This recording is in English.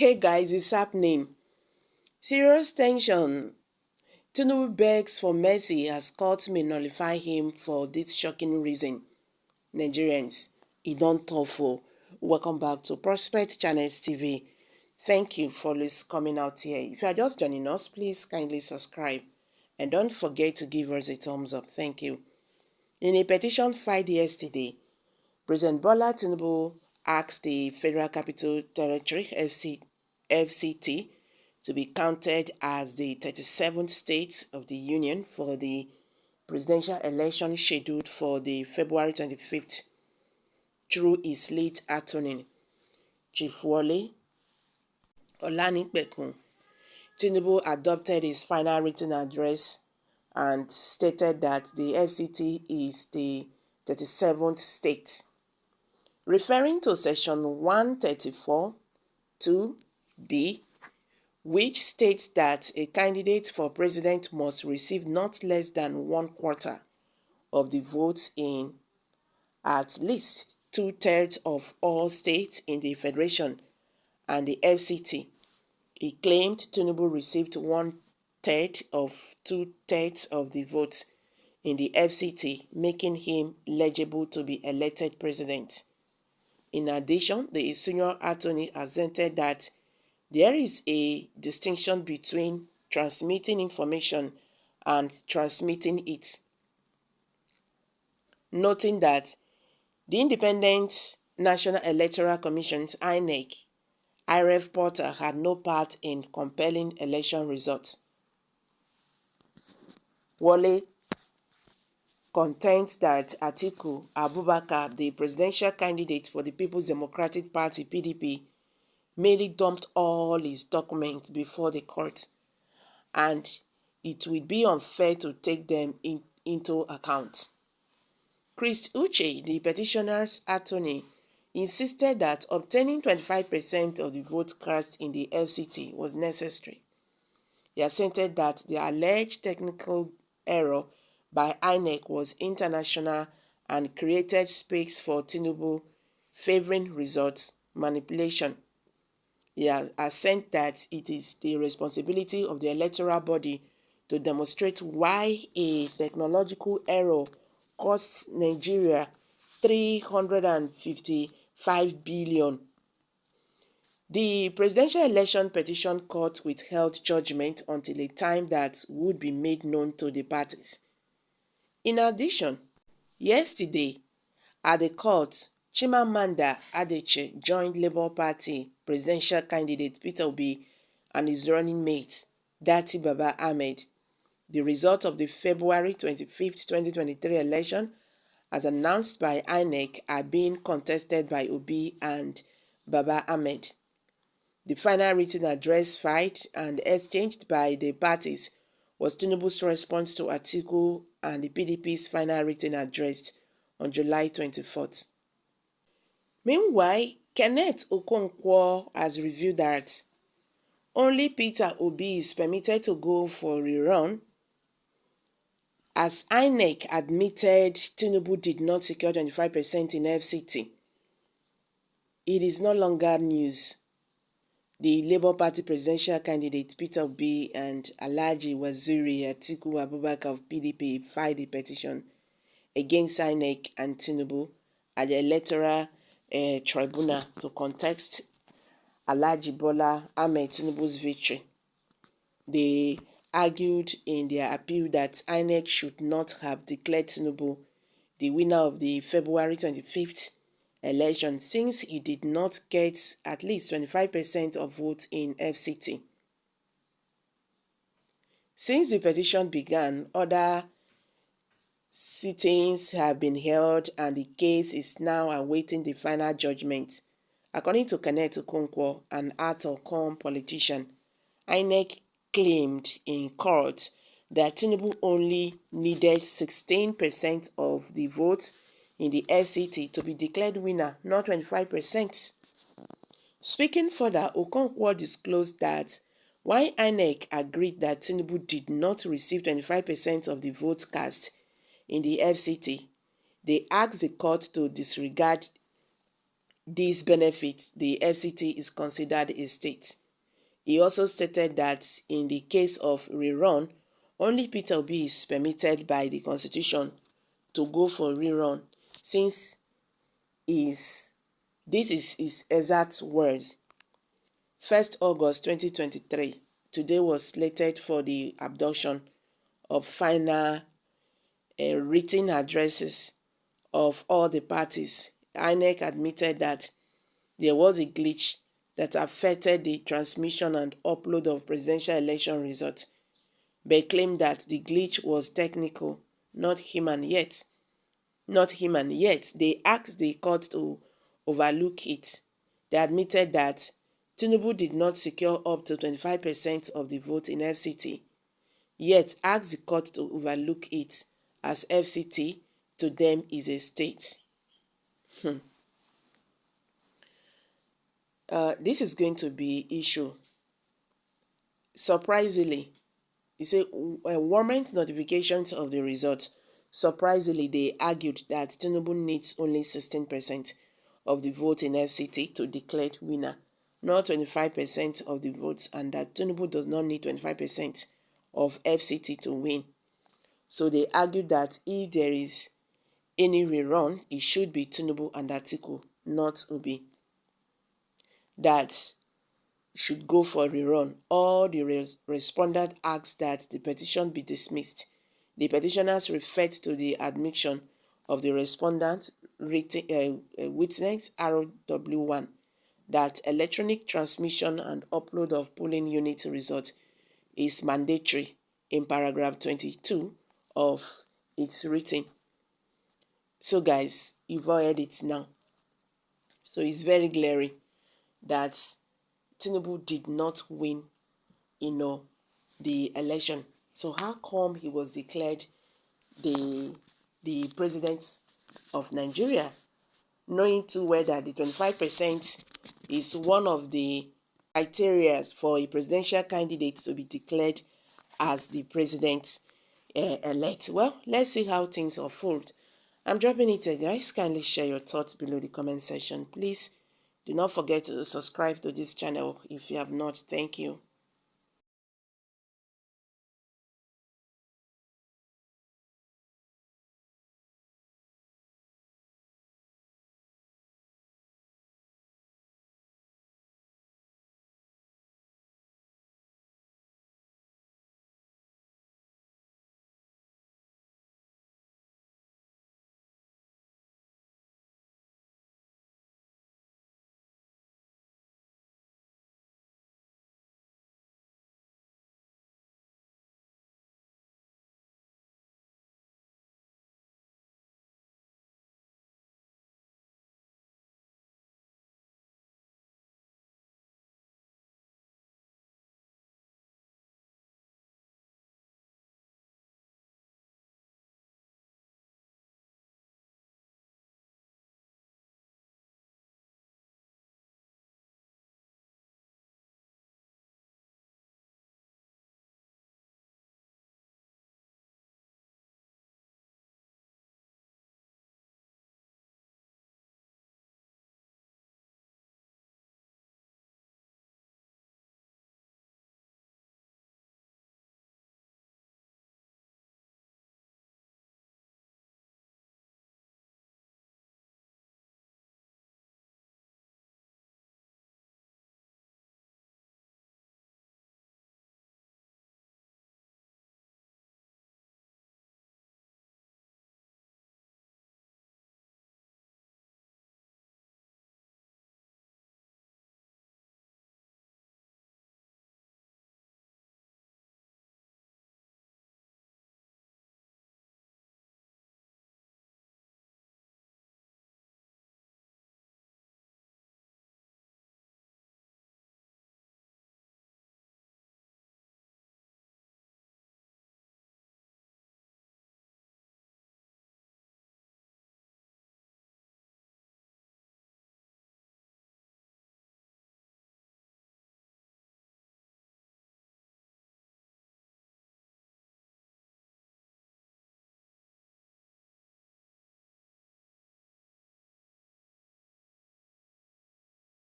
Hey guys, it's happening. Serious tension. Tinubu begs for mercy as court may nullify him for this shocking reason. Nigerians, it don't tough. Welcome back to Prospect Channels TV. Thank you for coming out here. If you are just joining us, please kindly subscribe. And don't forget to give us a thumbs up. Thank you. In a petition filed yesterday, President Bola Tinubu asked the Federal Capital Territory FCT to be counted as the 37th state of the Union for the presidential election scheduled for the February 25th through his lead attorney, Chief Wole Olanipekun. Tinubu adopted his final written address and stated that the FCT is the 37th state. Referring to section 134(2)(b), which states that a candidate for president must receive not less than 1/4 of the votes in at least 2/3 of all states in the federation and the FCT. He claimed Tinubu received 1/3 of 2/3 of the votes in the FCT, making him eligible to be elected president. In addition, the senior attorney asserted that there is a distinction between transmitting information and transmitting it, noting that the Independent National Electoral Commission's IREF portal had no part in compelling election results. Wole contends that Atiku Abubakar, the presidential candidate for the People's Democratic Party (PDP), merely dumped all his documents before the court, and it would be unfair to take them into account. Chris Uche, the petitioner's attorney, insisted that obtaining 25% of the votes cast in the FCT was necessary. He asserted that the alleged technical error by INEC was international and created space for Tinubu, favoring results manipulation. He asserted that it is the responsibility of the electoral body to demonstrate why a technological error costs Nigeria 355 billion. The Presidential Election Petition Court withheld judgment until a time that would be made known to the parties. In addition, yesterday, at the court, Chimamanda Adichie joined Labour Party presidential candidate Peter Obi and his running mate, Dati Baba Ahmed. The result of the February 25, 2023 election, as announced by INEC, are being contested by Obi and Baba Ahmed. The final written address filed and exchanged by the parties was Tinubu's response to Atiku and the PDP's final written address on July 24th. Meanwhile, Kenneth Okonkwo has revealed that only Peter Obi is permitted to go for a rerun, as INEC admitted Tinubu did not secure 25% in FCT. It is no longer news. The Labour Party presidential candidate Peter Obi and Alhaji Waziri Atiku Abubakar of PDP filed a petition against INEC and Tinubu at the Electoral Tribunal to contest Alhaji Bola Ahmed Tinubu's victory. They argued in their appeal that INEC should not have declared Tinubu the winner of the February 25th election since he did not get at least 25% of votes in FCT. Since the petition began, other sittings have been held and the case is now awaiting the final judgment. According to Kenneth Okonkwo, an out-of-com politician, INEC claimed in court that Tinubu only needed 16% of the votes in the FCT to be declared winner, not 25%. Speaking further, Okonkwo disclosed that while INEC agreed that Tinubu did not receive 25% of the votes cast in the FCT, they asked the court to disregard these benefits, the FCT is considered a state. He also stated that in the case of rerun, only Peter Obi is permitted by the Constitution to go for rerun, since this is his exact words. 1st August 2023, today was slated for the adoption of final written addresses of all the parties. INEC admitted that there was a glitch that affected the transmission and upload of presidential election results, but claimed that the glitch was technical, not human yet. They asked the court to overlook it. They admitted that Tinubu did not secure up to 25% of the vote in FCT, yet asked the court to overlook it, as FCT to them is a state. This is going to be issue. Surprisingly, he said warrant notifications of the results. Surprisingly, they argued that Tinubu needs only 16% of the vote in FCT to declare winner, not 25% of the votes, and that Tinubu does not need 25% of FCT to win. So they argued that if there is any rerun, it should be Tinubu and Atiku, not Obi, that should go for rerun. All the respondent asked that the petition be dismissed. The petitioners referred to the admission of the respondent witness RW1 that electronic transmission and upload of polling unit results is mandatory in paragraph 22 of its written. So guys, you've all heard it now. So it's very glaring that Tinubu did not win, the election. So how come he was declared the president of Nigeria, knowing too well that the 25% is one of the criteria for a presidential candidate to be declared as the president elect? Well, let's see how things unfold. I'm dropping it here, guys. Kindly share your thoughts below the comment section. Please do not forget to subscribe to this channel if you have not. Thank you.